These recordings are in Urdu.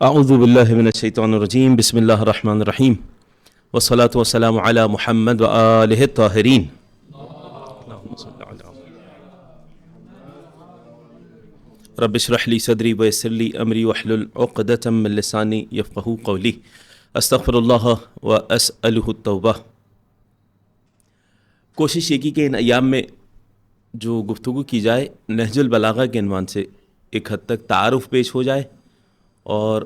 اعوذ باللہ من الشیطان الرجیم، بسم اللہ الرحمن الرحیم، والصلاة والسلام علی محمد وآلہ الطاہرین۔ اللہم صل علی رب اشرح لی صدری ویسر لی امری واحلل عقدۃ من لسانی یفقہوا قولی۔ استغفر اللہ واسألہ التوبہ۔ کوشش یہ کی کہ ان ایام میں جو گفتگو کی جائے نہج البلاغہ کے عنوان سے ایک حد تک تعارف پیش ہو جائے اور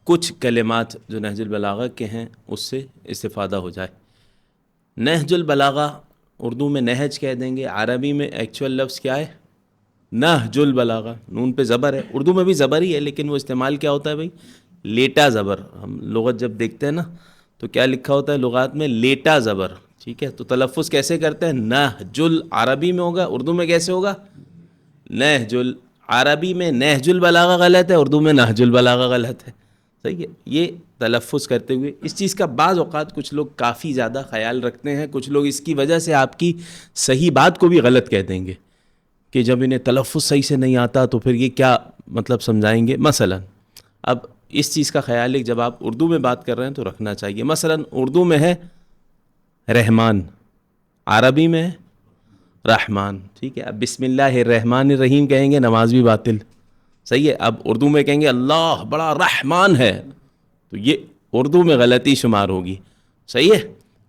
کچھ کلمات جو نہج البلاغہ کے ہیں اس سے استفادہ ہو جائے۔ نہج البلاغہ اردو میں نہج کہہ دیں گے، عربی میں ایکچوئل لفظ کیا ہے؟ نہج البلاغہ، نون پہ زبر ہے، اردو میں بھی زبر ہی ہے لیکن وہ استعمال کیا ہوتا ہے بھائی؟ لیٹا زبر۔ ہم لغت جب دیکھتے ہیں نا تو کیا لکھا ہوتا ہے لغات میں؟ لیٹا زبر، ٹھیک ہے؟ تو تلفظ کیسے کرتے ہیں؟ نہج عربی میں ہوگا، اردو میں کیسے ہوگا؟ نہج عربی میں نہج البلاغہ غلط ہے، اردو میں نہج البلاغہ غلط ہے، صحیح ہے؟ یہ تلفظ کرتے ہوئے اس چیز کا بعض اوقات کچھ لوگ کافی زیادہ خیال رکھتے ہیں، کچھ لوگ اس کی وجہ سے آپ کی صحیح بات کو بھی غلط کہہ دیں گے کہ جب انہیں تلفظ صحیح سے نہیں آتا تو پھر یہ کیا مطلب سمجھائیں گے۔ مثلا اب اس چیز کا خیال ہے جب آپ اردو میں بات کر رہے ہیں تو رکھنا چاہیے۔ مثلا اردو میں ہے رحمان، عربی میں ہے رحمان، ٹھیک ہے؟ اب بسم اللہ الرحمن الرحیم کہیں گے، نماز بھی باطل، صحیح ہے؟ اب اردو میں کہیں گے اللہ بڑا رحمان ہے، تو یہ اردو میں غلطی شمار ہوگی، صحیح ہے؟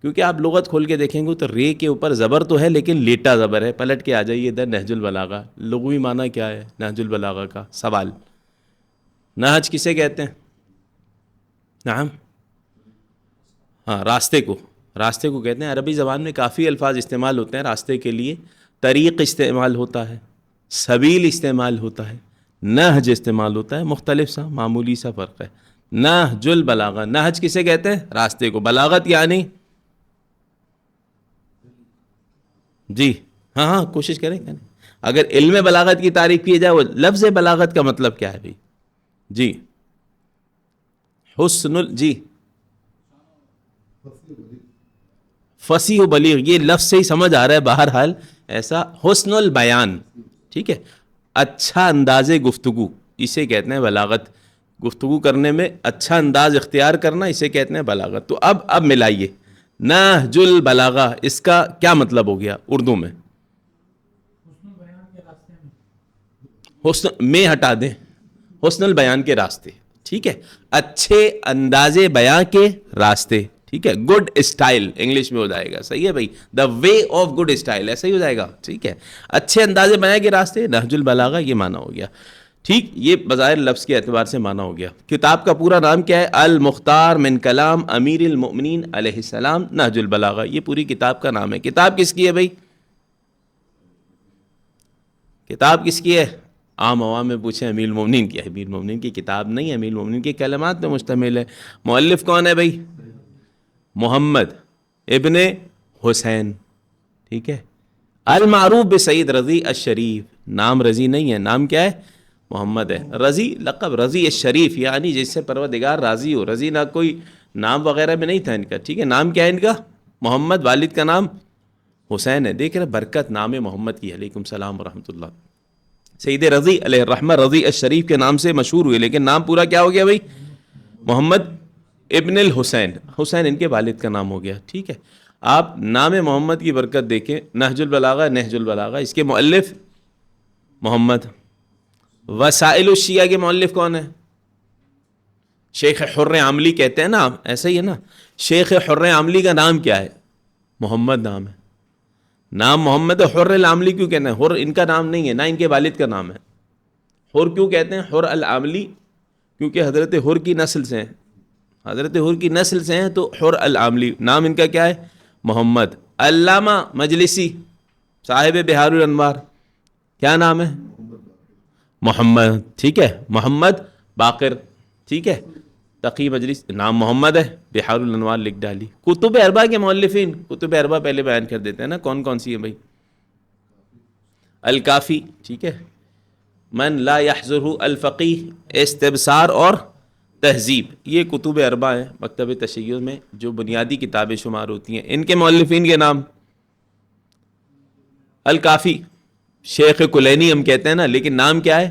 کیونکہ آپ لغت کھول کے دیکھیں گے تو رے کے اوپر زبر تو ہے لیکن لیٹا زبر ہے۔ پلٹ کے آ جائیے ادھر نہج البلاغہ، لغوی معنی کیا ہے نہج البلاغہ کا؟ سوال، نہج کسے کہتے ہیں؟ نعم، ہاں، راستے کو کہتے ہیں۔ عربی زبان میں کافی الفاظ استعمال ہوتے ہیں راستے کے لیے۔ طریق استعمال ہوتا ہے، سبیل استعمال ہوتا ہے، نہج استعمال ہوتا ہے، مختلف سا معمولی سا فرق ہے۔ نہج البلاغہ، نہج کسے کہتے ہیں؟ راستے کو۔ بلاغت یعنی جی ہاں کوشش کریں کہ اگر علم بلاغت کی تعریف کی جائے، وہ لفظ بلاغت کا مطلب کیا ہے بھائی؟ جی جی فصیح و بلیغ، یہ لفظ سے ہی سمجھ آ رہا ہے بہرحال ایسا۔ حسن البیان، ٹھیک ہے؟ اچھا انداز گفتگو، اسے کہتے ہیں بلاغت۔ گفتگو کرنے میں اچھا انداز اختیار کرنا، اسے کہتے ہیں بلاغت۔ تو اب ملائیے نہج البلاغہ، اس کا کیا مطلب ہو گیا اردو میں؟ حسن میں ہٹا دیں، حسن البیان کے راستے، ٹھیک ہے؟ اچھے انداز بیان کے راستے، ٹھیک ہے؟ گڈ اسٹائل انگلش میں ہو جائے گا، صحیح ہے بھائی؟ دا وے آف گڈ اسٹائل، ایسا ہی ہو جائے گا، ٹھیک ہے؟ اچھے انداز بیان کے راستے، نہج البلاغہ، یہ معنی ہو گیا، ٹھیک؟ یہ بظاہر لفظ کے اعتبار سے معنی ہو گیا۔ کتاب کا پورا نام کیا ہے؟ المختار من کلام امیر المؤمنین علیہ السلام، نہج البلاغہ، یہ پوری کتاب کا نام ہے۔ کتاب کس کی ہے بھائی؟ کتاب کس کی ہے؟ عام عوام میں پوچھیں، امیر المومنین کی ہے۔ امیر المومنین کی کتاب نہیں ہے، امیر المومنین کی کلمات پہ مشتمل ہے۔ مؤلف کون ہے بھائی؟ محمد ابن حسین، ٹھیک ہے؟ المعروف بسید رضی الشریف، نام رضی نہیں ہے، نام کیا ہے؟ محمد ہے۔ رضی لقب، رضی الشریف یعنی جس سے پروردگار راضی ہو۔ رضی نہ کوئی نام وغیرہ میں نہیں تھا ان کا، ٹھیک ہے؟ نام کیا ہے ان کا؟ محمد، والد کا نام حسین ہے۔ دیکھ رہے برکت نام محمد کی۔ علیکم السلام ورحمۃ اللہ۔ سید رضی علیہ الرحمہ رضی الشریف کے نام سے مشہور ہوئے، لیکن نام پورا کیا ہو گیا بھائی؟ محمد ابن الحسین، حسین ان کے والد کا نام ہو گیا، ٹھیک ہے؟ آپ نام محمد کی برکت دیکھیں، نہج البلاغہ، نہج البلاغہ، اس کے مؤلف محمد۔ وسائل الشیعہ کے مؤلف کون ہے؟ شیخ حر عاملی کہتے ہیں نا، ایسا ہی ہے نا؟ شیخ حر عاملی کا نام کیا ہے؟ محمد نام ہے۔ نام محمد ہے، حر العاملی کیوں کہتے ہیں؟ حر ان کا نام نہیں ہے، نہ ان کے والد کا نام ہے۔ حر کیوں کہتے ہیں حر العاملی؟ کیونکہ حضرت حر کی نسل سے ہیں، حضرت حر کی نسل سے ہیں، تو حر العاملی۔ نام ان کا کیا ہے؟ محمد۔ علامہ مجلسی صاحب بہار الانوار، کیا نام ہے؟ محمد، ٹھیک ہے؟ محمد باقر، ٹھیک ہے؟ تقی مجلس، نام محمد ہے، بہار الانوار لکھ ڈالی۔ کتب اربع کے مؤلفین، کتب اربع پہلے بیان کر دیتے ہیں نا کون کون سی ہیں بھائی؟ الکافی، ٹھیک ہے؟ من لا یحضرہ الفقیہ، استبصار اور تہذیب، یہ کتب اربع ہیں مکتب تشیع میں جو بنیادی کتابیں شمار ہوتی ہیں۔ ان کے مؤلفین کے نام الکافی، شیخ کلینی ہم کہتے ہیں نا، لیکن نام کیا ہے؟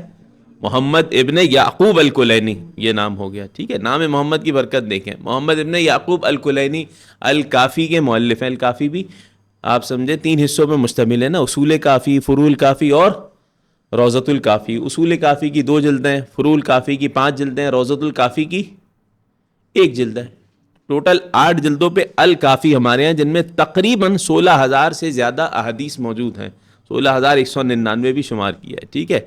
محمد ابن یعقوب الکلینی یہ نام ہو گیا. ٹھیک ہے, نام محمد کی برکت دیکھیں. محمد ابن یعقوب الکلینی الکافی کے مؤلف ہیں. الکافی بھی آپ سمجھے 3 حصوں پہ مشتمل ہے نا, اصول کافی, فروع کافی اور روضۃ الکافی. اصول کافی کی 2 جلدیں, فروع کافی کی 5 جلدیں, روضۃ الکافی کی 1 جلد ہے. ٹوٹل 8 جلدوں پہ الکافی ہمارے ہیں, جن میں تقریباً 16,000 سے زیادہ احادیث موجود ہیں. 16,199 بھی شمار کیا ہے. ٹھیک ہے,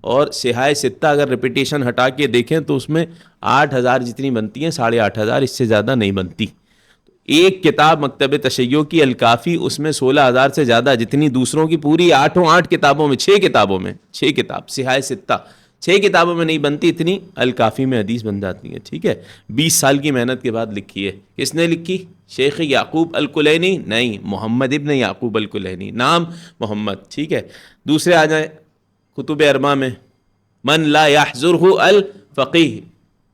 اور صحاح ستہ اگر ریپیٹیشن ہٹا کے دیکھیں تو اس میں 8,000 جتنی بنتی ہیں, 8,500 اس سے زیادہ نہیں بنتی. ایک کتاب مکتب تشیع کی الکافی, اس میں 16,000 سے زیادہ, جتنی دوسروں کی پوری 8 کتابوں میں 6 کتابوں میں 6 کتاب صحاح ستہ 6 کتابوں میں نہیں بنتی, اتنی الکافی میں حدیث بن جاتی ہے. ٹھیک ہے, 20 سال کی محنت کے بعد لکھی ہے. کس نے لکھی؟ شیخ یعقوب الکلینی نہیں, محمد ابن یعقوب الکلینی, نام محمد. ٹھیک ہے, دوسرے آ جائیں کتب اربعہ میں, من لا یحضرہ الفقیہ.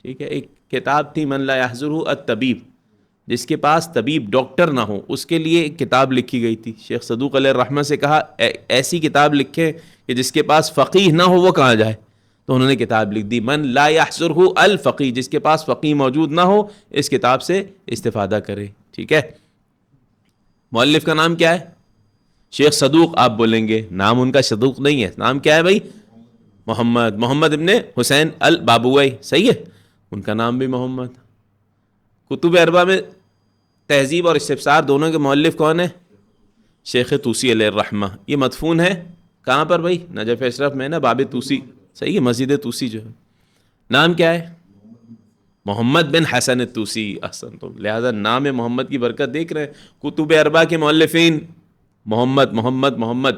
ٹھیک ہے, ایک کتاب تھی من لا یحضرہ الطبیب, جس کے پاس طبیب ڈاکٹر نہ ہو, اس کے لیے ایک کتاب لکھی گئی تھی. شیخ صدوق علیہ الرحمہ سے کہا ایسی کتاب لکھیں کہ جس کے پاس فقیہ نہ ہو وہ کہاں جائے, تو انہوں نے کتاب لکھ دی من لا یحضرہ الفقیہ, جس کے پاس فقیہ موجود نہ ہو اس کتاب سے استفادہ کرے. ٹھیک ہے, مؤلف کا نام کیا ہے؟ شیخ صدوق. آپ بولیں گے نام ان کا صدوق نہیں ہے, نام کیا ہے بھائی؟ محمد ابن حسین البابوئی. صحیح ہے, ان کا نام بھی محمد. کتب اربعہ میں تہذیب اور استفسار دونوں کے مؤلف کون ہیں؟ شیخ طوسی علیہ الرحمہ. یہ مدفون ہے کہاں پر بھائی؟ نجف اشرف میں نا, باب طوسی. صحیح ہے, مسجد طوسی جو ہے. نام کیا ہے؟ محمد بن حسن الطوسی. احسن, تو لہذا نام محمد کی برکت دیکھ رہے ہیں. کتب اربعہ کے مؤلفین محمد.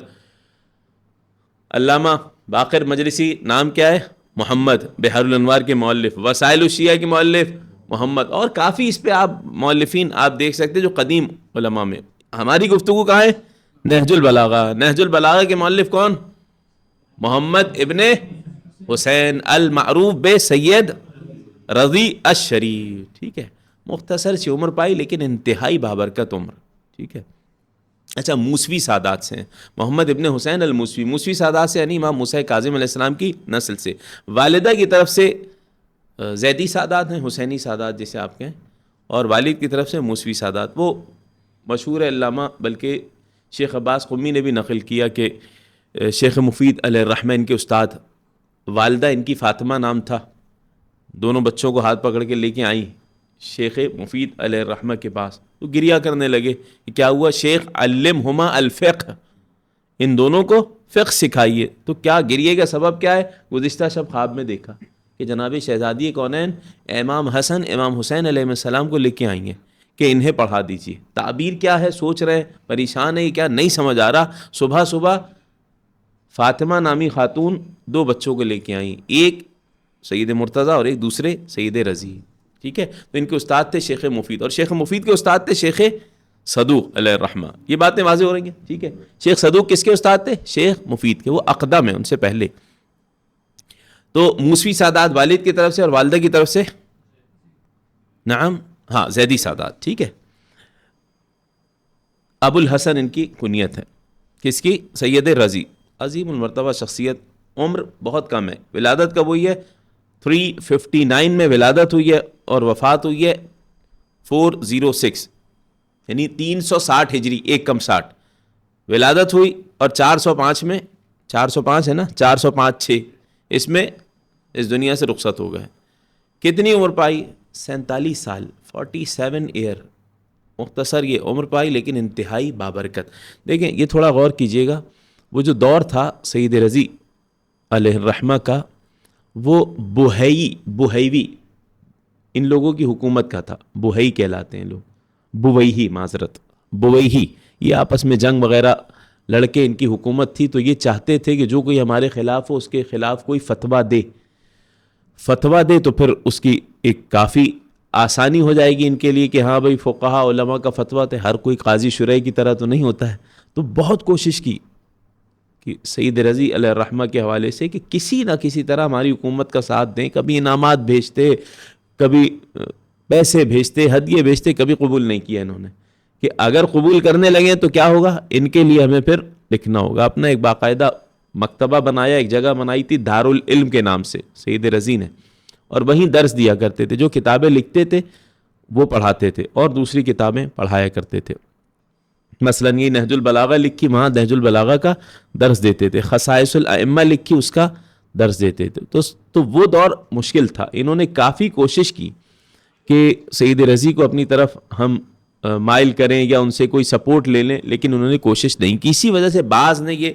علامہ باقر مجلسی نام کیا ہے؟ محمد. بحر الانوار کے مؤلف, وسائل الشیعہ کے مؤلف محمد, اور کافی اس پہ آپ مؤلفین آپ دیکھ سکتے جو قدیم علماء میں. ہماری گفتگو کہاں ہے؟ نہج البلاغہ. نہج البلاغہ کے مؤلف کون؟ محمد ابن حسین المعروف بے سید رضی الشریف. ٹھیک ہے, مختصر سی عمر پائی لیکن انتہائی بابرکت عمر. ٹھیک ہے. اچھا, موسوی سادات سے ہیں. محمد ابن حسین الموسوی. موسوی سادات سے یعنی امام موسیٰ کاظم علیہ السلام کی نسل سے. والدہ کی طرف سے زیدی سادات ہیں, حسینی سادات جسے آپ کہیں, اور والد کی طرف سے موسوی سادات. وہ مشہور علامہ, بلکہ شیخ عباس قمی نے بھی نقل کیا کہ شیخ مفید علیہ الرحمہ ان کے استاد, والدہ ان کی فاطمہ نام تھا. دونوں بچوں کو ہاتھ پکڑ کے لے کے آئیں شیخ مفید علیہ الرحمہ کے پاس, تو گریہ کرنے لگے کہ کیا ہوا؟ شیخ علمہما الفقہ, ان دونوں کو فقہ سکھائیے. تو کیا گریے کا سبب کیا ہے؟ گزشتہ شب خواب میں دیکھا کہ جناب شہزادی کونین امام حسن امام حسین علیہ السلام کو لے کے آئیں گے کہ انہیں پڑھا دیجیے. تعبیر کیا ہے؟ سوچ رہے, پریشان ہے, کیا نہیں سمجھ آ رہا. صبح فاطمہ نامی خاتون 2 بچوں کو لے کے آئیں, ایک سید مرتضیٰ اور ایک دوسرے سید رضی. ٹھیک ہے, تو ان کے استاد تھے شیخ مفید, اور شیخ مفید کے استاد تھے شیخ صدوق علیہ الرحمہ. یہ باتیں واضح ہو رہی ہیں. ٹھیک ہے, شیخ صدوق کس کے استاد تھے؟ شیخ مفید کے. وہ اقدم ہیں ان سے پہلے. تو موسوی سادات والد کی طرف سے, اور والدہ کی طرف سے نعم ہاں زیدی سادات. ٹھیک ہے, ابو الحسن ان کی کنیت ہے. کس کی؟ سید رضی. عظیم المرتبہ شخصیت. عمر بہت کم ہے. ولادت کب ہوئی ہے؟ 359 میں ولادت ہوئی ہے, اور وفات ہوئی ہے 406 یعنی 360 ہجری, 1 کم 60 ولادت ہوئی, اور 405 میں 405 ہے نا, 405 اس میں اس دنیا سے رخصت ہو گئے. کتنی عمر پائی؟ 47 سال, 47 ایئر. مختصر یہ عمر پائی لیکن انتہائی بابرکت. دیکھیں یہ تھوڑا غور کیجئے گا, وہ جو دور تھا سید رضی علیہ الرحمہ کا, وہ بوہیوی ان لوگوں کی حکومت کا تھا. بوہی کہلاتے ہیں لوگ, بویہی معذرت, بویہی. یہ آپس میں جنگ وغیرہ لڑکے ان کی حکومت تھی, تو یہ چاہتے تھے کہ جو کوئی ہمارے خلاف ہو اس کے خلاف کوئی فتویٰ دے تو پھر اس کی ایک کافی آسانی ہو جائے گی ان کے لیے کہ ہاں بھائی فقہاء علماء کا فتویٰ تھے, ہر کوئی قاضی شرعی کی طرح تو نہیں ہوتا ہے. تو بہت کوشش کی کہ سید رضی علیہ الرحمہ کے حوالے سے کہ کسی نہ کسی طرح ہماری حکومت کا ساتھ دیں. کبھی انعامات بھیجتے, کبھی پیسے بھیجتے, ہدیے بھیجتے, کبھی قبول نہیں کیا انہوں نے. کہ اگر قبول کرنے لگے تو کیا ہوگا, ان کے لیے ہمیں پھر لکھنا ہوگا. اپنا ایک باقاعدہ مکتبہ بنایا, ایک جگہ بنائی تھی دارالعلم کے نام سے سید رضی نے, اور وہیں درس دیا کرتے تھے. جو کتابیں لکھتے تھے وہ پڑھاتے تھے اور دوسری کتابیں پڑھایا کرتے تھے. مثلاً یہ نہج البلاغہ لکھی, وہاں نہج البلاغہ کا درس دیتے تھے. خصائص الائمہ لکھی, اس کا درس دیتے تھے. تو وہ دور مشکل تھا. انہوں نے کافی کوشش کی کہ سید رضی کو اپنی طرف ہم مائل کریں یا ان سے کوئی سپورٹ لے لیں, لیکن انہوں نے کوشش نہیں کی. اسی وجہ سے بعض نے یہ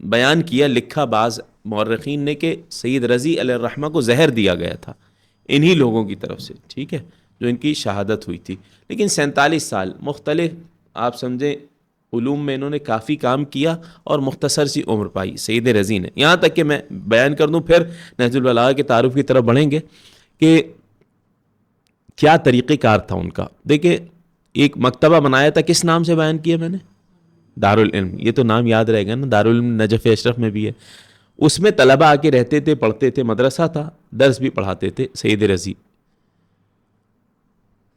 بیان کیا, لکھا بعض مورخین نے, کہ سید رضی علیہ الرحمہ کو زہر دیا گیا تھا انہی لوگوں کی طرف سے, ٹھیک ہے, جو ان کی شہادت ہوئی تھی. لیکن 47 سال مختلف آپ سمجھیں علوم میں انہوں نے کافی کام کیا اور مختصر سی عمر پائی سید رضی نے. یہاں تک کہ میں بیان کر دوں, پھر نہج البلاغہ کے تعارف کی طرف بڑھیں گے کہ کیا طریقہ کار تھا ان کا. دیکھیں, ایک مکتبہ بنایا تھا, کس نام سے بیان کیا میں نے؟ دارالعلم. یہ تو نام یاد رہے گا نا, دارالعلم نجف اشرف میں بھی ہے. اس میں طلبہ آ کے رہتے تھے, پڑھتے تھے, مدرسہ تھا, درس بھی پڑھاتے تھے سید رضی.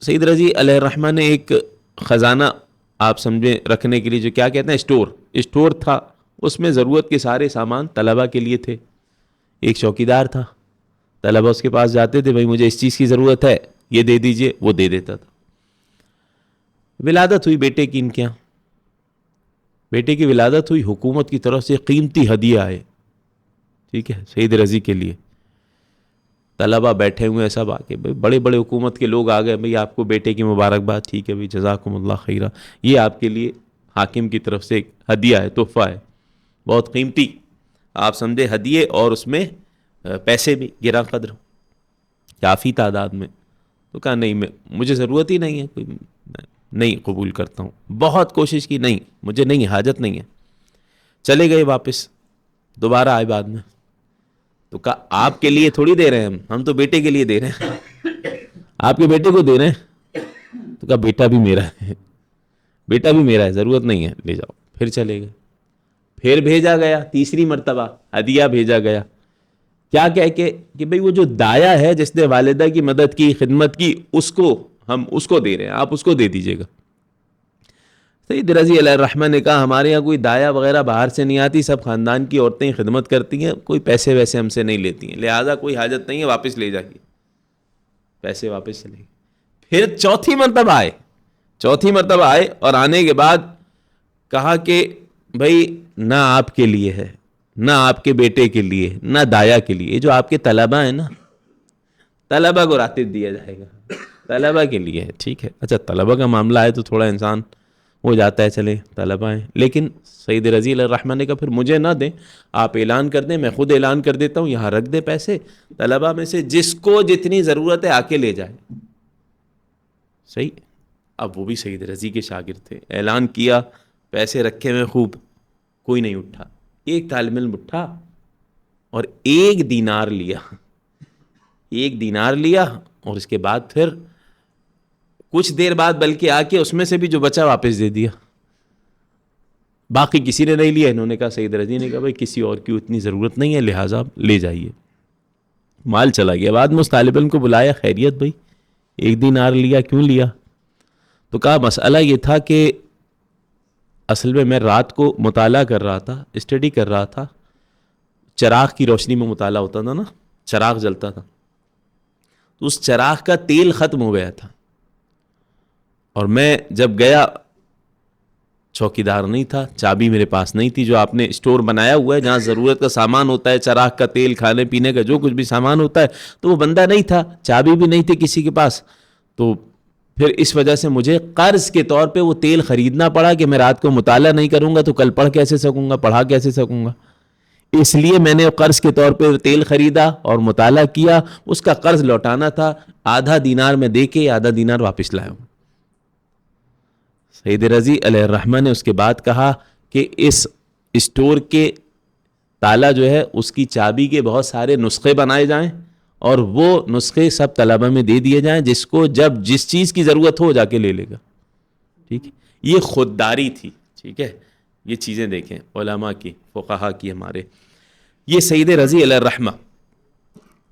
سید رضی علیہ الرحمہ نے ایک خزانہ آپ سمجھیں رکھنے کے لیے, جو کیا کہتے ہیں اسٹور تھا, اس میں ضرورت کے سارے سامان طلبہ کے لیے تھے. ایک چوکیدار تھا, طلبہ اس کے پاس جاتے تھے, بھائی مجھے اس چیز کی ضرورت ہے, یہ دے دیجئے, وہ دے دیتا تھا. ولادت ہوئی بیٹے کی ان کے یہاں, بیٹے کی ولادت ہوئی, حکومت کی طرف سے قیمتی ہدیہ آئے, ٹھیک ہے, سید رضی کے لیے. طلبہ بیٹھے ہوئے ہیں سب, آ کے بڑے بڑے حکومت کے لوگ آ گئے, بھئی آپ کو بیٹے کی مبارکباد, ٹھیک ہے بھئی, جزاکم اللہ خیرہ, یہ آپ کے لیے حاکم کی طرف سے ایک ہدیہ ہے, تحفہ ہے, بہت قیمتی آپ سمجھے ہدیے, اور اس میں پیسے بھی گراں قدر, کافی تعداد میں. تو کہا نہیں, مجھے ضرورت ہی نہیں ہے, کوئی نہیں قبول کرتا ہوں. بہت کوشش کی, نہیں مجھے نہیں, حاجت نہیں ہے. چلے گئے واپس, دوبارہ آئے بعد میں, تو کہا آپ کے لیے تھوڑی دے رہے ہیں ہم تو بیٹے کے لیے دے رہے ہیں, آپ کے بیٹے کو دے رہے ہیں. تو کہا بیٹا بھی میرا ہے, بیٹا بھی میرا ہے, ضرورت نہیں ہے, لے جاؤ. پھر چلے گئے, پھر بھیجا گیا, تیسری مرتبہ ہدیہ بھیجا گیا. کیا کہہ کے کہ بھئی وہ جو دایا ہے جس نے والدہ کی مدد کی, خدمت کی, ہم اس کو دے رہے ہیں, آپ اس کو دے دیجئے گا. سید رضی علیہ الرحمہ نے کہا ہمارے یہاں کوئی دایا وغیرہ باہر سے نہیں آتی, سب خاندان کی عورتیں خدمت کرتی ہیں, کوئی پیسے ویسے ہم سے نہیں لیتی ہیں, لہٰذا کوئی حاجت نہیں ہے, واپس لے جائیے. پیسے واپس چلے گئے. پھر چوتھی مرتبہ آئے, اور آنے کے بعد کہا کہ بھائی نہ آپ کے لیے ہے, نہ آپ کے بیٹے کے لیے, نہ دایا کے لیے, جو آپ کے طلبہ ہیں نا, طلبہ کو راتب دیا جائے گا, طلبہ کے لیے ہے, ٹھیک ہے. اچھا, طلبہ کا معاملہ ہے تو تھوڑا انسان ہو جاتا ہے, چلے طلبہ ہیں, لیکن سید رضی علیہ الرحمہ نے کہا پھر مجھے نہ دیں, آپ اعلان کر دیں, میں خود اعلان کر دیتا ہوں, یہاں رکھ دیں پیسے, طلبہ میں سے جس کو جتنی ضرورت ہے آ کے لے جائے. صحیح. اب وہ بھی سید رضی کے شاگرد تھے, اعلان کیا, پیسے رکھے ہوئے خوب, کوئی نہیں اٹھا. ایک طالب علم اٹھا اور 1 دینار لیا, اور اس کے بعد پھر کچھ دیر بعد بلکہ آ کے اس میں سے بھی جو بچا واپس دے دیا, باقی کسی نے نہیں لیا. انہوں نے کہا, سید رضی نے کہا بھائی کسی اور کی اتنی ضرورت نہیں ہے, لہٰذا لے جائیے. مال چلا گیا. بعد میں اس طالب علم کو بلایا, خیریت بھائی 1 دینار لیا, کیوں لیا؟ تو کہا مسئلہ یہ تھا کہ اصل میں رات کو مطالعہ کر رہا تھا, اسٹڈی کر رہا تھا, چراغ کی روشنی میں مطالعہ ہوتا تھا نا, چراغ جلتا تھا, تو اس چراغ کا تیل ختم ہو گیا تھا, اور میں جب گیا چوکیدار نہیں تھا, چابی میرے پاس نہیں تھی, جو آپ نے اسٹور بنایا ہوا ہے جہاں ضرورت کا سامان ہوتا ہے, چراغ کا تیل, کھانے پینے کا جو کچھ بھی سامان ہوتا ہے, تو وہ بندہ نہیں تھا, چابی بھی نہیں تھی کسی کے پاس. تو پھر اس وجہ سے مجھے قرض کے طور پہ وہ تیل خریدنا پڑا کہ میں رات کو مطالعہ نہیں کروں گا تو کل پڑھا کیسے سکوں گا. اس لیے میں نے قرض کے طور پہ تیل خریدا اور مطالعہ کیا. اس کا قرض لوٹانا تھا, آدھا دینار میں دے کے آدھا دینار واپس لایا ہوں. سید رضی علیہ الرحمہ نے اس کے بعد کہا کہ اس اسٹور کے تالا جو ہے اس کی چابی کے بہت سارے نسخے بنائے جائیں, اور وہ نسخے سب طلبہ میں دے دیے جائیں, جس کو جب جس چیز کی ضرورت ہو جا کے لے لے گا. ٹھیک ہے, یہ خودداری تھی. ٹھیک ہے, یہ چیزیں دیکھیں علماء کی, فقہا کی, ہمارے یہ سید رضی علیہ الرحمہ.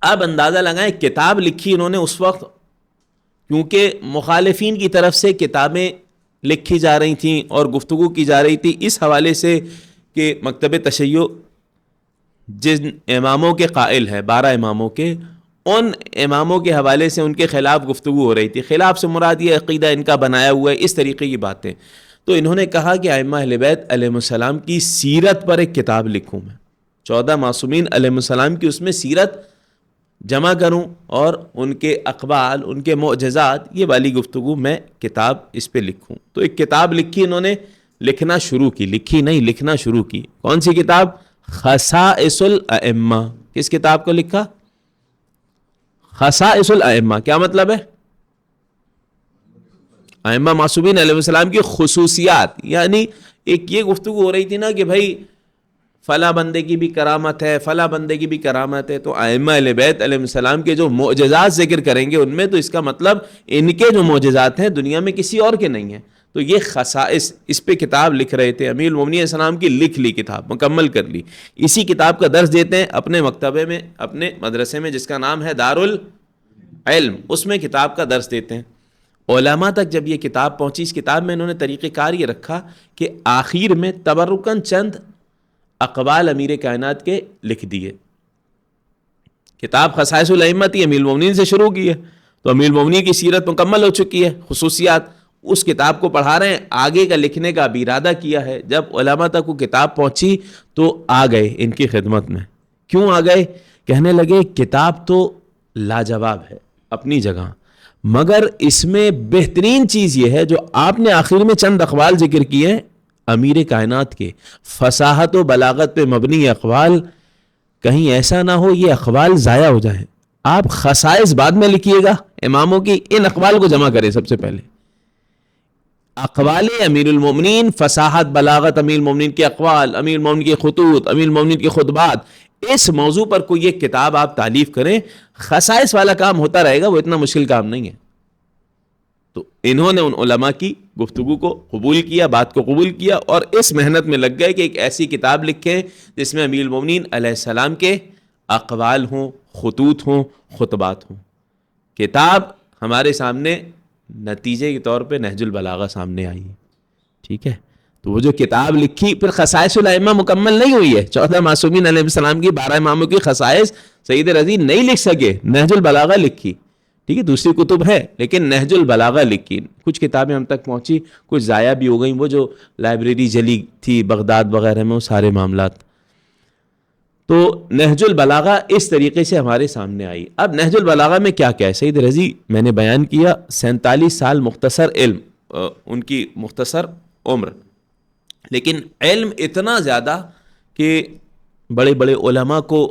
اب اندازہ لگائیں, کتاب لکھی انہوں نے اس وقت, کیونکہ مخالفین کی طرف سے کتابیں لکھی جا رہی تھیں اور گفتگو کی جا رہی تھی اس حوالے سے کہ مکتب تشیع جن اماموں کے قائل ہے 12 اماموں کے، ان اماموں کے حوالے سے ان کے خلاف گفتگو ہو رہی تھی. خلاف سے مراد یہ عقیدہ ان کا بنایا ہوا ہے، اس طریقے کی باتیں. تو انہوں نے کہا کہ ائمہ اہل بیت علیہ السلام کی سیرت پر ایک کتاب لکھوں میں، 14 معصومین علیہ السلام کی اس میں سیرت جمع کروں اور ان کے اقوال، ان کے معجزات، یہ والی گفتگو میں کتاب اس پہ لکھوں. تو ایک کتاب لکھی انہوں نے، لکھنا شروع کی، لکھی نہیں لکھنا شروع کی. کون سی کتاب؟ خصائص الائمہ. کس کتاب کو لکھا؟ خصائص الائمہ. کیا مطلب ہے؟ ائمہ معصومین علیہ السلام کی خصوصیات. یعنی ایک یہ گفتگو ہو رہی تھی نا کہ بھائی فلاں بندے کی بھی کرامت ہے، فلاں بندے کی بھی کرامت ہے، تو ائمہ اہل بیت علیہ السلام کے جو معجزات ذکر کریں گے ان میں، تو اس کا مطلب ان کے جو معجزات ہیں دنیا میں کسی اور کے نہیں ہیں. تو یہ خصائص، اس پہ کتاب لکھ رہے تھے. امیر المومنین علیہ السلام کی لکھ لی کتاب، مکمل کر لی. اسی کتاب کا درس دیتے ہیں اپنے مکتبے میں، اپنے مدرسے میں، جس کا نام ہے دارالعلم. اس میں کتاب کا درس دیتے ہیں. علماء تک جب یہ کتاب پہنچی، اس کتاب میں انہوں نے طریقہ کار یہ رکھا کہ آخر میں تبرکاً چند اقوال امیر کائنات کے لکھ دیے. کتاب خصائص الائمہ تھی، امیر المومنین سے شروع کی ہے، تو امیر المومنین کی سیرت مکمل ہو چکی ہے، خصوصیات. اس کتاب کو پڑھا رہے ہیں، آگے کا لکھنے کا بھی ارادہ کیا ہے. جب علماء تک وہ کتاب پہنچی تو آ گئے ان کی خدمت میں. کیوں آ گئے؟ کہنے لگے کتاب تو لاجواب ہے اپنی جگہ، مگر اس میں بہترین چیز یہ ہے جو آپ نے آخر میں چند اقوال ذکر کیے ہیں امیر کائنات کے، فصاحت و بلاغت پہ مبنی اقوال، کہیں ایسا نہ ہو یہ اقوال ضائع ہو جائیں. آپ خصائص بعد میں لکھیے گا اماموں کی، ان اقوال کو جمع کریں. سب سے پہلے اقوال امیر المومنین، فصاحت بلاغت امیر المومنین کے اقوال، امیر المومنین کے خطوط، امیر المومنین کے خطبات، اس موضوع پر کوئی ایک کتاب آپ تالیف کریں. خصائص والا کام ہوتا رہے گا، وہ اتنا مشکل کام نہیں ہے. تو انہوں نے ان علماء کی گفتگو کو قبول کیا، بات کو قبول کیا، اور اس محنت میں لگ گئے کہ ایک ایسی کتاب لکھیں جس میں امیر المومنین علیہ السلام کے اقوال ہوں، خطوط ہوں، خطبات ہوں. کتاب ہمارے سامنے نتیجے کے طور پہ نہج البلاغہ سامنے آئی. ٹھیک ہے، تو وہ جو کتاب لکھی، پھر خصائص الائمہ مکمل نہیں ہوئی ہے. 14 معصومین علیہ السلام کی 12 اماموں کی خصائص سید رضی نہیں لکھ سکے، نہج البلاغہ لکھی. ٹھیک ہے، دوسری کتب ہے لیکن نہج البلاغہ لکھی. کچھ کتابیں ہم تک پہنچی، کچھ ضائع بھی ہو گئیں. وہ جو لائبریری جلی تھی بغداد وغیرہ میں، وہ سارے معاملات. تو نہج البلاغہ اس طریقے سے ہمارے سامنے آئی. اب نہج البلاغہ میں کیا کیا ہے؟ سید رضی میں نے بیان کیا 47 سال مختصر علم، ان کی مختصر عمر، لیکن علم اتنا زیادہ کہ بڑے بڑے علماء کو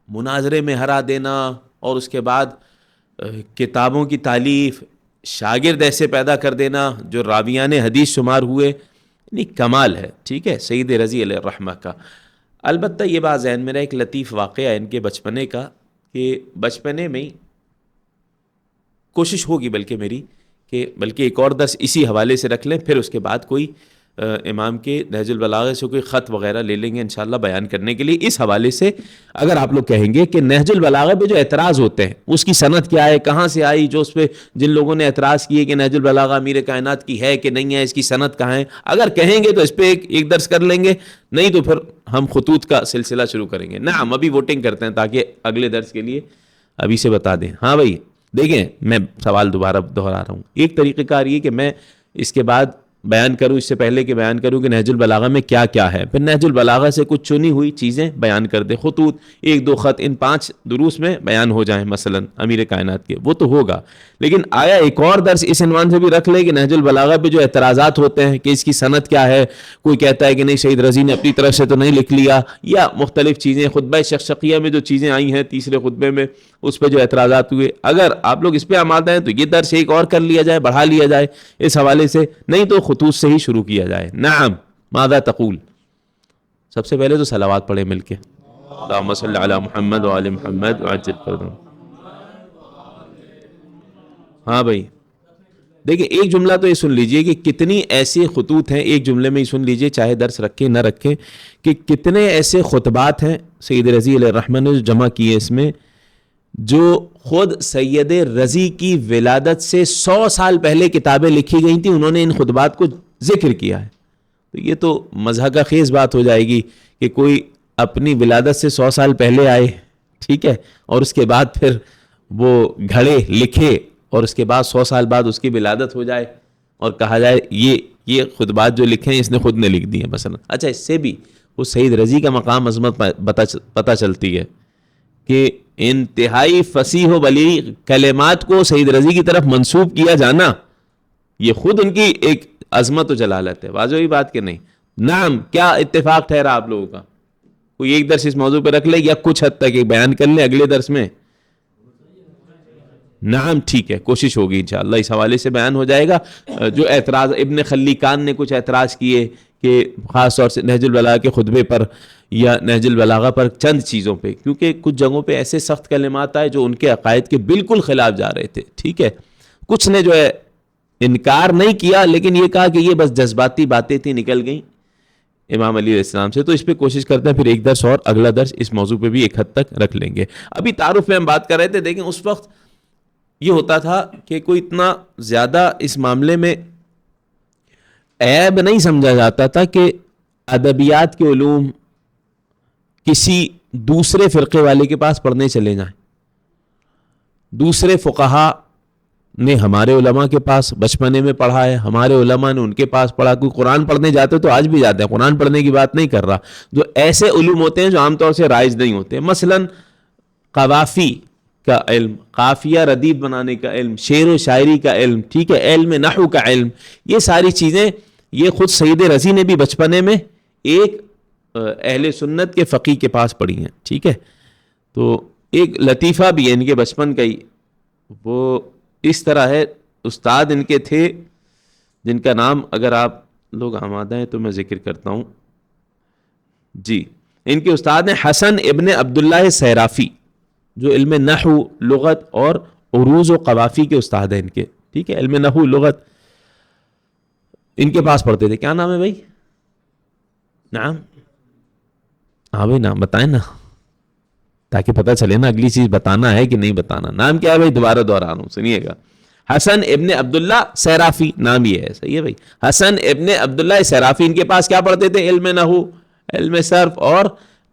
مناظرے میں ہرا دینا، اور اس کے بعد کتابوں کی تالیف، شاگرد ایسے پیدا کر دینا جو راویان حدیث شمار ہوئے. یعنی کمال ہے. ٹھیک ہے، سید رضی علیہ الرحمہ کا. البتہ یہ بات ذہن میں رہا، ایک لطیف واقعہ ہے ان کے بچپنے کا، کہ بچپنے میں کوشش ہوگی بلکہ میری کہ بلکہ ایک اور درس اسی حوالے سے رکھ لیں، پھر اس کے بعد کوئی امام کے نہج البلاغہ سے کوئی خط وغیرہ لے لیں گے انشاءاللہ بیان کرنے کے لیے. اس حوالے سے اگر آپ لوگ کہیں گے کہ نہج البلاغہ پہ جو اعتراض ہوتے ہیں اس کی سند کیا ہے، کہاں سے آئی، جو اس پہ جن لوگوں نے اعتراض کیے کہ نہج البلاغہ امیر کائنات کی ہے کہ نہیں ہے، اس کی سند کہاں ہے، اگر کہیں گے تو اس پہ ایک درس کر لیں گے، نہیں تو پھر ہم خطوط کا سلسلہ شروع کریں گے. نعم، ابھی ووٹنگ کرتے ہیں تاکہ اگلے درس کے لیے ابھی سے بتا دیں. ہاں بھائی دیکھیں، میں سوال دوبارہ دہرا رہا ہوں. ایک طریقہ کار یہ کہ میں اس کے بعد بیان کروں، اس سے پہلے کہ بیان کروں کہ نہج البلاغہ میں کیا کیا ہے، پھر نہج البلاغہ سے کچھ چنی ہوئی چیزیں بیان کر دیں، خطوط 1-2 خط ان 5 دروس میں بیان ہو جائیں مثلا امیر کائنات کے، وہ تو ہوگا. لیکن آیا ایک اور درس اس عنوان سے بھی رکھ لے کہ نہج البلاغہ پہ جو اعتراضات ہوتے ہیں کہ اس کی سند کیا ہے، کوئی کہتا ہے کہ نہیں سید رضی نے اپنی طرف سے تو نہیں لکھ لیا، یا مختلف چیزیں، خطبہ شقشقیہ میں جو چیزیں آئی ہیں تیسرے خطبے میں اس پہ جو اعتراضات ہوئے، اگر آپ لوگ اس پہ آمادہ ہیں تو یہ درس ایک اور کر لیا جائے، بڑھا لیا جائے اس حوالے سے، نہیں تو خطوط سے ہی شروع کیا جائے. نعم، ماذا تقول؟ سب سے پہلے تو صلوات پڑھیں مل کے، اللہم صلی علی محمد وآل محمد وعجل فرجهم. ہاں بھائی دیکھیں، ایک جملہ تو یہ سن لیجئے کہ کتنی ایسے خطوط ہیں، ایک جملے میں ہی سن لیجئے چاہے درس رکھیں نہ رکھیں، کہ کتنے ایسے خطبات ہیں سید رضی علیہ الرحمہ نے جو جمع کیے اس میں، جو خود سید رضی کی ولادت سے 100 سال پہلے کتابیں لکھی گئی تھیں، انہوں نے ان خطبات کو ذکر کیا ہے. تو یہ تو مضحکہ کا خیز بات ہو جائے گی کہ کوئی اپنی ولادت سے 100 سال پہلے آئے، ٹھیک ہے، اور اس کے بعد پھر وہ گھڑے لکھے اور اس کے بعد 100 سال بعد اس کی ولادت ہو جائے اور کہا جائے یہ خود بات جو لکھے ہیں اس نے خود نے لکھ دی ہے مثلا. اچھا، اس سے بھی وہ سعید رضی کا مقام عظمت پتہ چلتی ہے کہ انتہائی فصیح و بلیغ کلمات کو سعید رضی کی طرف منسوب کیا جانا یہ خود ان کی ایک عظمت و جلالت ہے. واضح بات کہ نہیں؟ نعم، کیا اتفاق ٹھہرا آپ لوگوں کا؟ کوئی ایک درس اس موضوع پہ رکھ لے یا کچھ حد تک ایک بیان کر لیں اگلے درس میں؟ نعم، ٹھیک ہے، کوشش ہوگی انشاءاللہ اس حوالے سے بیان ہو جائے گا. جو اعتراض ابن خلیقان نے کچھ اعتراض کیے کہ خاص طور سے نہج البلاغہ کے خطبے پر یا نہج البلاغہ پر چند چیزوں پہ، کیونکہ کچھ جگہوں پہ ایسے سخت کلمات آئے جو ان کے عقائد کے بالکل خلاف جا رہے تھے، ٹھیک ہے. کچھ نے جو ہے انکار نہیں کیا لیکن یہ کہا کہ یہ بس جذباتی باتیں تھیں، نکل گئیں امام علی علیہ السلام سے. تو اس پہ کوشش کرتے ہیں پھر ایک درس اور اگلا درس اس موضوع پہ بھی ایک حد تک رکھ لیں گے. ابھی تعارف میں ہم بات کر رہے تھے، دیکھیں اس وقت یہ ہوتا تھا کہ کوئی اتنا زیادہ اس معاملے میں عیب نہیں سمجھا جاتا تھا کہ ادبیات کے علوم کسی دوسرے فرقے والے کے پاس پڑھنے چلے جائیں. دوسرے فقہا نے ہمارے علماء کے پاس بچپنے میں پڑھا ہے، ہمارے علماء نے ان کے پاس پڑھا. کوئی قرآن پڑھنے جاتے تو آج بھی جاتے ہیں، قرآن پڑھنے کی بات نہیں کر رہا. جو ایسے علوم ہوتے ہیں جو عام طور سے رائج نہیں ہوتے، مثلا قوافی کا علم، قافیہ ردیف بنانے کا علم، شعر و شاعری کا علم، ٹھیک ہے، علم نحو کا علم، یہ ساری چیزیں یہ خود سعید رضی نے بھی بچپنے میں ایک اہل سنت کے فقیہ کے پاس پڑھی ہیں، ٹھیک ہے. تو ایک لطیفہ بھی ہے ان کے بچپن کا ہی، وہ اس طرح ہے. استاد ان کے تھے جن کا نام اگر آپ لوگ آمادہ ہیں تو میں ذکر کرتا ہوں. جی، ان کے استاد ہیں حسن ابن عبداللہ سیرافی، جو علم نحو، لغت اور عروض و قوافی کے استاد ہیں ان کے، ٹھیک ہے. علم نحو، لغت ان کے پاس پڑھتے تھے. کیا نام ہے بھائی؟ نام؟ ہاں بھائی نام بتائیں نا تاکہ پتہ چلے نا اگلی چیز بتانا ہے کہ نہیں بتانا. نام کیا ہے بھائی؟ دوبارہ دوہرا رہا ہوں، سنیے گا. حسن ابن عبداللہ سیرافی نام یہ ہے، صحیح ہے بھائی. حسن ابن عبداللہ سیرافی ان کے پاس کیا پڑھتے تھے؟ علم نحو، علم صرف اور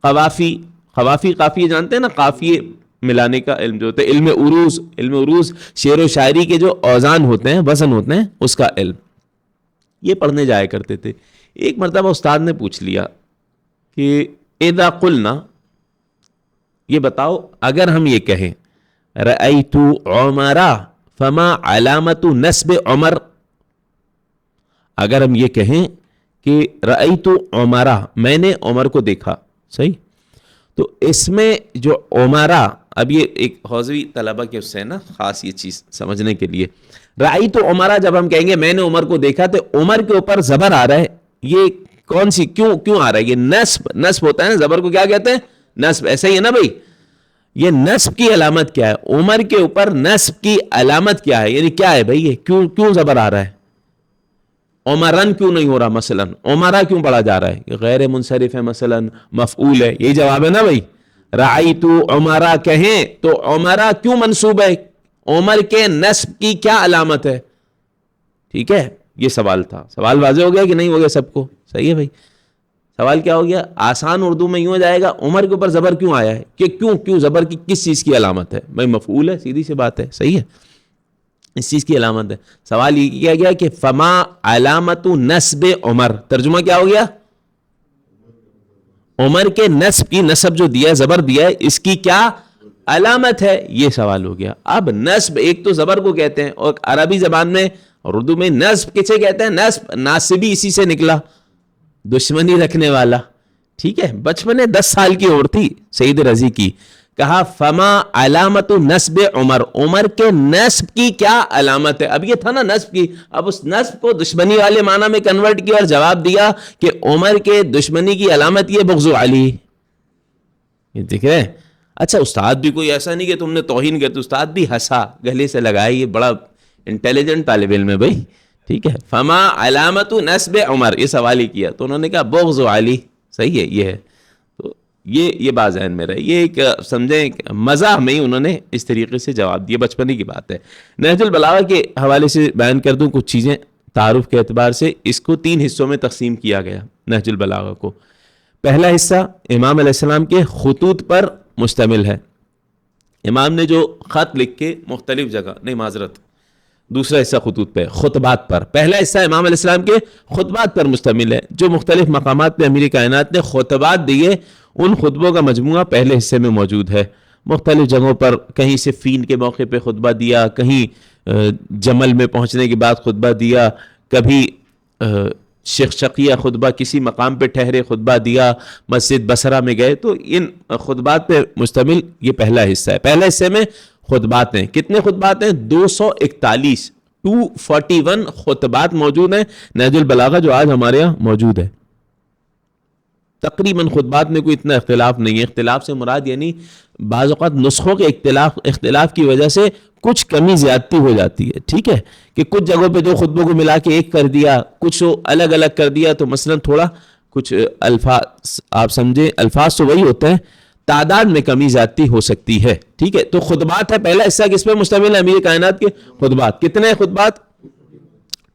قوافی. قوافی قافیے جانتے ہیں نا، قافیے ملانے کا علم جو ہوتا ہے. علم عروض، علم عروض شعر و شاعری کے جو اوزان ہوتے ہیں، وزن ہوتے ہیں، اس کا علم یہ پڑھنے جایا کرتے تھے. ایک مرتبہ استاد نے پوچھ لیا کہ اذا قلنا، یہ بتاؤ اگر ہم یہ کہیں رأیت عمر فما علامت نسب عمر، اگر ہم یہ کہیں کہ رأیت عمر، میں نے عمر کو دیکھا، صحیح، تو اس میں جو عمرہ، اب یہ ایک حوزوی طلبہ کے اس سے نا خاص یہ چیز سمجھنے کے لیے، رأیت عمر جب ہم کہیں گے میں نے عمر کو دیکھا تو عمر کے اوپر زبر آ رہا ہے. یہ کون سی کیوں آ رہا ہے؟ یہ نصب ہوتا ہے نا، زبر کو کیا کہتے ہیں؟ نصب. ایسا ہی ہے نا بھائی. یہ نصب کی علامت کیا ہے؟ عمر کے اوپر نصب کی علامت کیا ہے؟ یعنی کیا ہے بھائی؟ یہ کیوں زبر آ رہا ہے؟ عمرن کیوں نہیں ہو رہا؟ مثلا عمرہ کیوں پڑھا جا رہا ہے؟ یہ غیر منصرف ہے، مثلا مفعول ہے. یہی جواب ہے نا بھائی. رأیت عمرہ کہیں تو عمرہ کیوں منصوب ہے؟ عمر کے نصب کی کیا علامت ہے؟ ٹھیک ہے، یہ سوال تھا. سوال واضح ہو گیا کہ نہیں ہو گیا سب کو؟ صحیح ہے بھائی. سوال کیا ہو گیا؟ آسان اردو میں یوں ہو جائے گا، عمر کے اوپر زبر کیوں آیا ہے؟ کہ کیوں زبر کی کس چیز کی علامت ہے؟ بھائی مفعول ہے، سیدھی سی بات ہے، صحیح ہے، اس چیز کی علامت ہے. سوال یہ کیا گیا کہ فما علامت نسب عمر، ترجمہ کیا ہو گیا؟ عمر کے نسب کی، نسب جو دیا ہے، زبر دیا ہے، اس کی کیا علامت ہے؟ یہ سوال ہو گیا. اب نسب ایک تو زبر کو کہتے ہیں، اور عربی زبان میں اور اردو میں نسب کسے کہتے ہیں؟ نسب، ناسبی اسی سے نکلا، دشمنی رکھنے والا. ٹھیک ہے، بچپنے 10 سال کی عمر تھی سعید رضی کی. کہا فما علامت نسب عمر، عمر کے نسب کی کیا علامت ہے؟ اب یہ تھا نا نسب کی، اب اس نسب کو دشمنی والے معنی میں کنورٹ کیا اور جواب دیا کہ عمر کے دشمنی کی علامت یہ بغض علی. یہ دیکھ رہے ہیں. اچھا، استاد بھی کوئی ایسا نہیں کہ تم نے توہین کرتے، استاد بھی ہنسا، گلے سے لگایا. یہ بڑا انٹیلیجنٹ طالب علم ہے بھائی. ٹھیک ہے، فما علامت نسب عمر، یہ سوال ہی کیا تو انہوں نے کہا بغض علی. صحیح ہے، یہ ہے. تو یہ بات ذہن میں رہے. یہ ایک سمجھیں مزاح میں ہی انہوں نے اس طریقے سے جواب دیا. بچپنے کی بات ہے. نہج البلاغہ کے حوالے سے بیان کر دوں کچھ چیزیں تعارف کے اعتبار سے اس کو 3 حصوں میں تقسیم کیا گیا نہج البلاغہ کو. پہلا حصہ امام علیہ السلام کے خطوط پر مشتمل ہے. امام نے جو خط لکھ کے مختلف جگہ, نہیں معذرت, دوسرا حصہ خطوط پہ, خطبات پر. پہلا حصہ امام علیہ السلام کے خطبات پر مشتمل ہے, جو مختلف مقامات پہ امیر کائنات نے خطبات دیے, ان خطبوں کا مجموعہ پہلے حصے میں موجود ہے. مختلف جگہوں پر کہیں صفین کے موقع پہ خطبہ دیا, کہیں جمل میں پہنچنے کے بعد خطبہ دیا, کبھی شقیہ خطبہ کسی مقام پہ ٹھہرے خطبہ دیا, مسجد بصرہ میں گئے. تو ان خطبات پہ مشتمل یہ پہلا حصہ ہے. پہلے حصے میں خطبات ہیں. کتنے خطبات ہیں؟ 241 خطبات موجود ہیں نہج البلاغہ جو آج ہمارے یہاں موجود ہے. تقریباً خطبات میں کوئی اتنا اختلاف نہیں ہے. اختلاف سے مراد یعنی بعض اوقات نسخوں کے اختلاف کی وجہ سے کچھ کمی زیادتی ہو جاتی ہے, ٹھیک ہے, کہ کچھ جگہوں پہ 2 خطبوں کو ملا کے ایک کر دیا, کچھ الگ الگ کر دیا, تو مثلا تھوڑا کچھ الفاظ آپ سمجھیں, الفاظ تو وہی ہوتے ہیں, تعداد میں کمی زیادتی ہو سکتی ہے, ٹھیک ہے. تو خطبات ہے پہلا حصہ, کس پہ مشتمل ہے؟ امیر کائنات کے خطبات. کتنے خطبات؟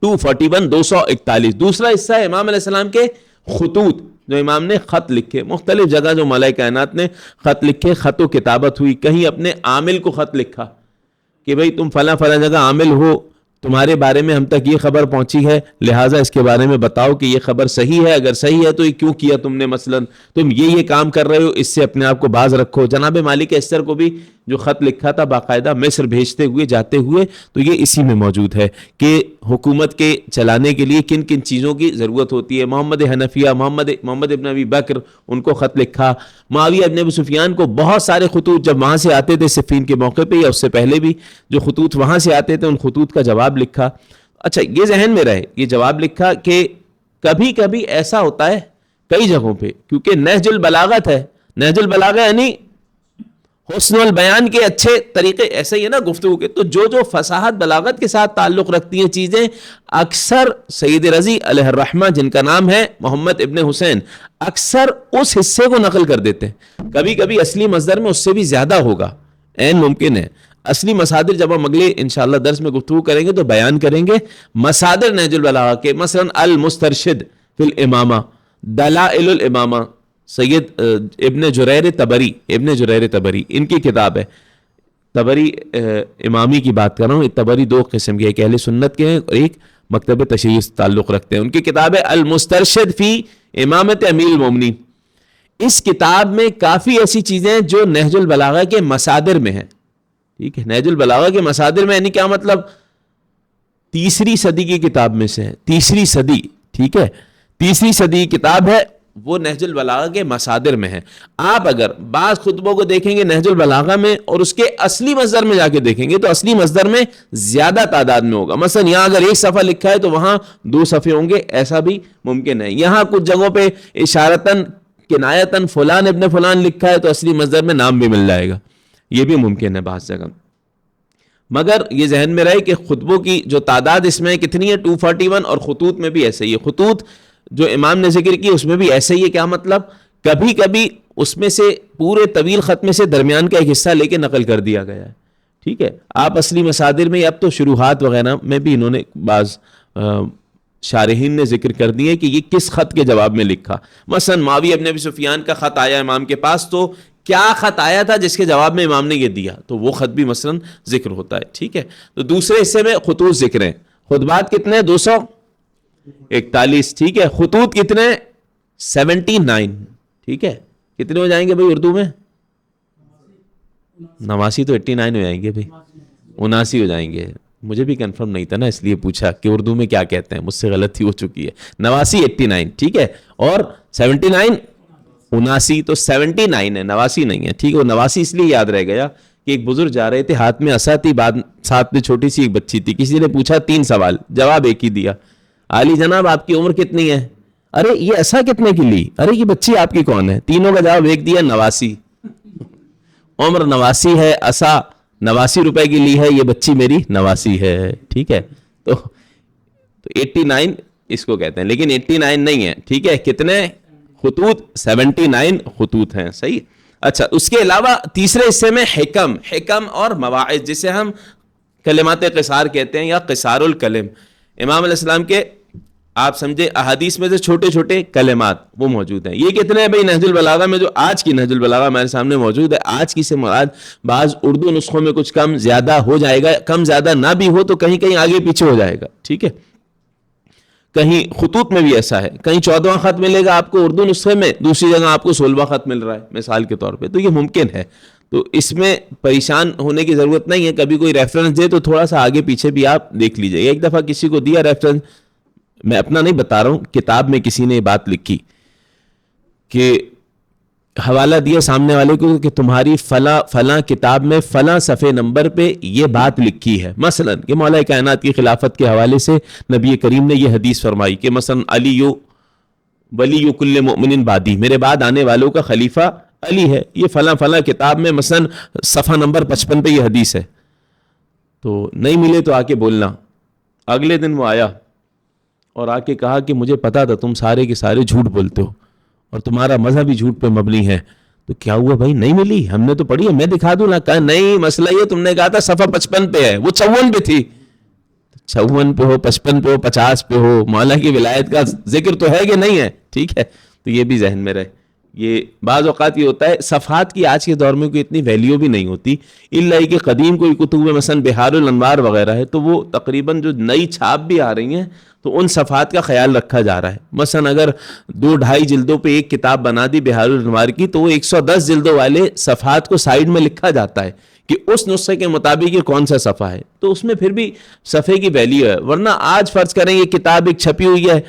241. دوسرا حصہ ہے امام علیہ السلام کے خطوط, جو امام نے خط لکھے مختلف جگہ, جو ملائکہ کائنات نے خط لکھے, خط و کتابت ہوئی. کہیں اپنے عامل کو خط لکھا کہ بھئی تم فلاں فلاں جگہ عامل ہو, تمہارے بارے میں ہم تک یہ خبر پہنچی ہے, لہٰذا اس کے بارے میں بتاؤ کہ یہ خبر صحیح ہے, اگر صحیح ہے تو یہ کیوں کیا تم نے, مثلا تم یہ کام کر رہے ہو, اس سے اپنے آپ کو باز رکھو. جناب مالک استر کو بھی جو خط لکھا تھا باقاعدہ مصر بھیجتے ہوئے جاتے ہوئے, تو یہ اسی میں موجود ہے کہ حکومت کے چلانے کے لیے کن کن چیزوں کی ضرورت ہوتی ہے. محمد حنفیہ, محمد ابن ابی بکر, ان کو خط لکھا. معاویہ ابن ابی سفیان کو بہت سارے خطوط جب وہاں سے آتے تھے صفین کے موقع پہ یا اس سے پہلے بھی, جو خطوط وہاں سے آتے تھے ان خطوط کا جواب لکھا. اچھا یہ ذہن میں رہے, یہ جواب لکھا کہ کبھی کبھی ایسا ہوتا ہے کئی جگہوں پہ, کیونکہ نہج البلاغت ہے, نہج البلاغہ یعنی حسن البیان کے اچھے طریقے, ایسا ہی ہے نا گفتگو کے, تو جو فصاحت بلاغت کے ساتھ تعلق رکھتی ہیں چیزیں, اکثر سید رضی علیہ الرحمہ جن کا نام ہے محمد ابن حسین, اکثر اس حصے کو نقل کر دیتے ہیں. کبھی کبھی اصلی مصدر میں اس سے بھی زیادہ ہوگا, عین ممکن ہے. اصلی مصادر جب ہم اگلے انشاءاللہ درس میں گفتگو کریں گے تو بیان کریں گے مصادر نہج البلاغہ کے. مثلا المسترشد فی الامامہ, دلائل الامامہ, سید ابن جریر تبری ان کی کتاب ہے. تبری امامی کی بات کر رہا ہوں. تبری 2 قسم کے, ایک اہل سنت کے ہیں اور ایک مکتب تشیع سے تعلق رکھتے ہیں. ان کی کتاب ہے المسترشد فی امامت امیر المومنین. اس کتاب میں کافی ایسی چیزیں جو نہج البلاغہ کے مصادر میں ہیں, ٹھیک ہے. نہج البلاغہ کے مصادر میں یعنی کیا مطلب؟ 3 صدی کی کتاب میں سے ہے, 3 صدی, ٹھیک ہے, 3 صدی کی کتاب ہے, وہ نہج البلاغہ کے مصادر میں ہے. آپ اگر بعض خطبوں کو دیکھیں گے نہج البلاغہ میں اور اس کے اصلی مصدر میں جا کے دیکھیں گے تو اصلی مصدر میں زیادہ تعداد میں ہوگا. مثلا یہاں اگر 1 صفحہ لکھا ہے تو وہاں 2 صفحے ہوں گے, ایسا بھی ممکن ہے. یہاں کچھ جگہوں پہ اشارتاً کنایتاً فلان ابن فلان لکھا ہے تو اصلی مصدر میں نام بھی مل جائے گا, یہ بھی ممکن ہے بعض جگہ. مگر یہ ذہن میں رہے کہ خطبوں کی جو تعداد اس میں کتنی ہے 241, اور خطوط میں بھی ایسے ہی ہے. خطوط جو امام نے ذکر کی اس میں بھی ایسے ہی ہے. کیا مطلب؟ کبھی کبھی اس میں سے پورے طویل خط میں سے درمیان کا ایک حصہ لے کے نقل کر دیا گیا ہے, ٹھیک ہے. آپ اصلی مصادر میں, اب تو شروحات وغیرہ میں بھی انہوں نے بعض شارحین نے ذکر کر دیے کہ یہ کس خط کے جواب میں لکھا. مثلا معاویہ ابن ابی سفیان کا خط آیا امام کے پاس, تو کیا خط آیا تھا جس کے جواب میں امام نے یہ دیا, تو وہ خط بھی مثلا ذکر ہوتا ہے, ٹھیک ہے. تو دوسرے حصے میں خطوط ذکر ہیں. خطبات کتنے؟ 241, ٹھیک ہے. خطوط کتنے؟ 79, ٹھیک ہے. کتنے ہو جائیں گے بھائی اردو میں؟ 89 تو 89 ہو جائیں گے بھائی, 79 ہو جائیں گے. مجھے بھی کنفرم نہیں تھا نا, اس لیے پوچھا کہ اردو میں کیا کہتے ہیں, مجھ سے غلطی ہو چکی ہے. 89 89, ٹھیک ہے. اور 79 79, تو 79 ہے, 89 نہیں ہے, ٹھیک ہے. 89 اس لیے یاد رہ گیا کہ ایک بزرگ جا رہے تھے, ہاتھ میں عصا تھی, ساتھ میں چھوٹی سی ایک بچی تھی. کسی نے پوچھا 3 سوال, جواب ایک ہی دیا, عالی جناب آپ کی عمر کتنی ہے؟ ارے یہ عصا کتنے کی لی؟ ارے یہ بچی آپ کی کون ہے؟ تینوں کا جواب ایک دیا, 89. عمر 89 ہے, عصا 89 روپے کی لی ہے, یہ بچی میری 89 ہے, ٹھیک ہے. تو 89 اس کو کہتے ہیں, لیکن 89 نہیں ہے, ٹھیک ہے. کتنے خطوط؟ 79 خطوط ہیں, صحیح. اچھا, اس کے علاوہ تیسرے حصے میں حکم اور مواعظ, جسے ہم کلمات قصار کہتے ہیں یا قصار الکلم. امام علیہ السلام کے آپ سمجھے احادیث میں سے چھوٹے چھوٹے کلمات وہ موجود ہیں. یہ کتنے ہیں بھائی نہج البلاغہ میں؟ جو آج کی نہج البلاغہ ہمارے سامنے موجود ہے، آج کی سے مراد بعض اردو نسخوں میں کچھ کم زیادہ ہو جائے گا، کم زیادہ نہ بھی ہو تو کہیں کہیں آگے پیچھے ہو جائے گا. ٹھیک ہے، کہیں خطوط میں بھی ایسا ہے، کہیں 14واں خط ملے گا آپ کو اردو نسخے میں، دوسری جگہ آپ کو 16واں خط مل رہا ہے مثال کے طور پہ. تو یہ ممکن ہے، تو اس میں پریشان ہونے کی ضرورت نہیں ہے. کبھی کوئی ریفرنس دے تو تھوڑا سا آگے پیچھے بھی آپ دیکھ لیجئے. ایک دفعہ کسی کو دیا ریفرنس، میں اپنا نہیں بتا رہا ہوں، کتاب میں کسی نے یہ بات لکھی کہ حوالہ دیا سامنے والے کو کہ تمہاری فلاں کتاب میں فلاں صفحے نمبر پہ یہ بات لکھی ہے، مثلا کہ مولا کائنات کی خلافت کے حوالے سے نبی کریم نے یہ حدیث فرمائی کہ مثلا علی ولی کل مؤمن بعدی، میرے بعد آنے والوں کا خلیفہ علی ہے. یہ فلاں فلاں کتاب میں مثلا صفحہ نمبر 55 پہ یہ حدیث ہے. تو نہیں ملے تو آ کے بولنا. اگلے دن وہ آیا اور آ کے کہا کہ مجھے پتا تھا تم سارے کے سارے جھوٹ بولتے ہو اور تمہارا مذہب بھی جھوٹ پہ مبنی ہے. تو کیا ہوا بھائی؟ نہیں ملی، ہم نے تو پڑھی ہے، میں دکھا دوں نا. کہا نہیں، مسئلہ یہ تم نے کہا تھا صفحہ 55 پہ ہے، وہ 54 پہ تھی. 54 پہ ہو، 55 پہ ہو، 50 پہ ہو، مولا کی ولایت کا ذکر تو ہے کہ نہیں ہے. ٹھیک ہے، تو یہ بھی ذہن میں رہے. یہ بعض اوقات یہ ہوتا ہے صفحات کی آج کے دور میں کوئی اتنی ویلیو بھی نہیں ہوتی، الا کہ قدیم کوئی کتب میں مثلا بہار الانوار وغیرہ ہے تو وہ تقریباً جو نئی چھاپ بھی آ رہی ہیں تو ان صفحات کا خیال رکھا جا رہا ہے. مثلا اگر 2-2.5 جلدوں پہ ایک کتاب بنا دی بہار الانوار کی تو وہ 110 جلدوں والے صفحات کو سائیڈ میں لکھا جاتا ہے کہ اس نسخے کے مطابق یہ کون سا صفحہ ہے. تو اس میں پھر بھی صفحے کی ویلیو ہے. ورنہ آج فرض کریں یہ کتاب ایک چھپی ہوئی ہے،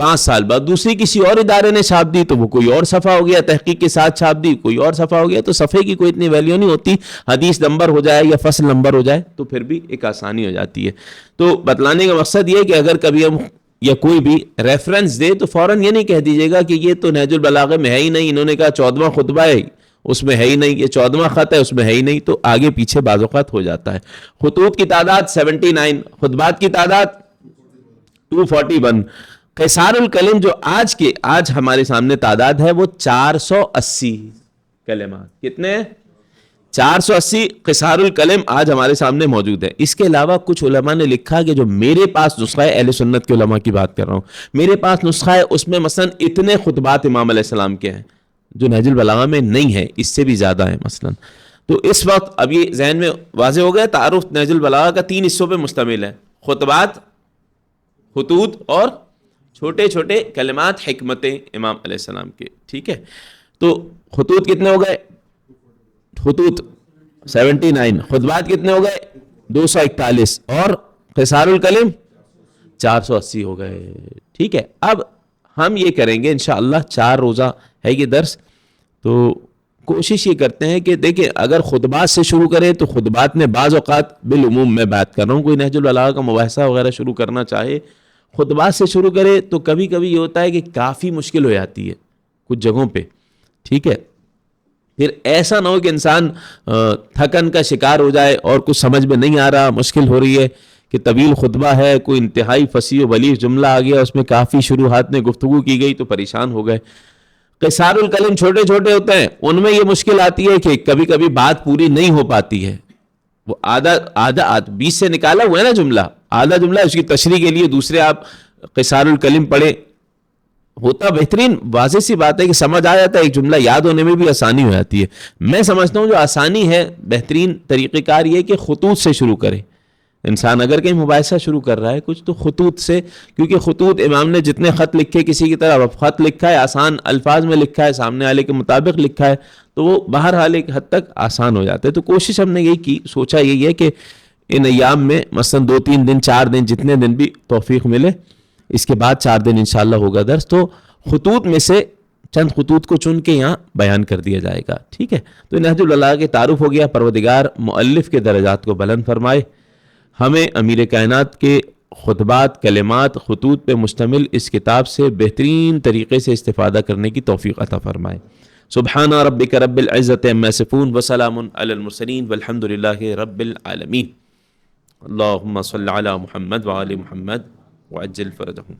5 سال بعد دوسری کسی اور ادارے نے چھاپ دی تو وہ کوئی اور صفحہ ہو گیا، تحقیق کے ساتھ چھاپ دی کوئی اور صفحہ ہو گیا. تو صفحے کی کوئی اتنی ویلیو نہیں ہوتی، حدیث نمبر ہو جائے یا فصل نمبر ہو جائے تو پھر بھی ایک آسانی ہو جاتی ہے. تو بتلانے کا مقصد یہ ہے کہ اگر کبھی ہم یا کوئی بھی ریفرنس دے تو فوراً یہ نہیں کہہ دیجیے گا کہ یہ تو نہج البلاغہ میں ہے ہی نہیں، انہوں نے کہا 14واں خطبہ ہے اس میں ہے ہی نہیں، یہ 14واں خط ہے اس میں ہے ہی نہیں. تو آگے پیچھے بعض اوقات ہو جاتا ہے. خطوط کی تعداد 79، خطبات کی تعداد 241. قصار الکلم جو آج ہمارے سامنے تعداد ہے وہ 480 کلمات. کتنے؟ 480 قصار الکلم آج ہمارے سامنے موجود ہے. اس کے علاوہ کچھ علماء نے لکھا کہ جو میرے پاس نسخہ ہے، اہل سنت کے علماء کی بات کر رہا ہوں، میرے پاس نسخہ ہے اس میں مثلا اتنے خطبات امام علیہ السلام کے ہیں جو نہج البلاغہ میں نہیں ہے، اس سے بھی زیادہ ہیں مثلا. تو اس وقت اب یہ ذہن میں واضح ہو گیا، تعارف نہج البلاغہ کا 3 حصوں پہ مشتمل ہے: خطبات، خطوط اور چھوٹے چھوٹے کلمات حکمتیں امام علیہ السلام کے. ٹھیک ہے، تو خطوط کتنے ہو گئے؟ خطوط 79. خطبات کتنے ہو گئے؟ 241. اور قصار الکلم 480 ہو گئے. ٹھیک ہے، اب ہم یہ کریں گے انشاءاللہ 4 روزہ ہے یہ درس. تو کوشش یہ کرتے ہیں کہ دیکھیں اگر خطبات سے شروع کریں تو خطبات میں بعض اوقات بالعموم میں بات کر رہا ہوں، کوئی نہج البلاغہ کا مباحثہ وغیرہ شروع کرنا چاہے خطبات سے شروع کرے تو کبھی کبھی یہ ہوتا ہے کہ کافی مشکل ہو جاتی ہے کچھ جگہوں پہ. ٹھیک ہے، پھر ایسا نہ ہو کہ انسان تھکن کا شکار ہو جائے اور کچھ سمجھ میں نہیں آ رہا، مشکل ہو رہی ہے کہ طویل خطبہ ہے، کوئی انتہائی فصیح و بلیغ جملہ آ گیا، اس میں کافی شروحات میں گفتگو کی گئی تو پریشان ہو گئے. قصار الکلم چھوٹے چھوٹے ہوتے ہیں، ان میں یہ مشکل آتی ہے کہ کبھی کبھی بات پوری نہیں ہو پاتی ہے. وہ آدھا 20 سے نکالا ہوا ہے نا جملہ، آدھا جملہ اس کی تشریح کے لیے دوسرے آپ قصار الکلم پڑھیں، ہوتا بہترین. واضح سی بات ہے کہ سمجھ آ جاتا ہے، ایک جملہ یاد ہونے میں بھی آسانی ہو جاتی ہے. میں سمجھتا ہوں جو آسانی ہے بہترین طریقہ کار یہ کہ خطوط سے شروع کرے. انسان اگر کہیں مباحثہ شروع کر رہا ہے کچھ تو خطوط سے، کیونکہ خطوط امام نے جتنے خط لکھے کسی کی طرح خط لکھا ہے، آسان الفاظ میں لکھا ہے، سامنے والے کے مطابق لکھا ہے، تو وہ بہرحال ایک حد تک آسان ہو جاتے ہیں. تو کوشش ہم نے یہی کی، سوچا یہی ہے کہ ان ایام میں مثلا 2-3 دن 4 دن جتنے دن بھی توفیق ملے، اس کے بعد 4 دن انشاءاللہ ہوگا درس، تو خطوط میں سے چند خطوط کو چن کے یہاں بیان کر دیا جائے گا. ٹھیک ہے، تو نہج البلاغہ کے تعارف ہو گیا. پروردگار مؤلف کے درجات کو بلند فرمائے، ہمیں امیر کائنات کے خطبات، کلمات، خطوط پہ مشتمل اس کتاب سے بہترین طریقے سے استفادہ کرنے کی توفیق عطا فرمائے. سبحان ربک رب العزت عما یصفون وسلام علی المرسلین والحمد للہ رب العالمین. اللہم صل علی محمد وعلی محمد وعجل فرجہم.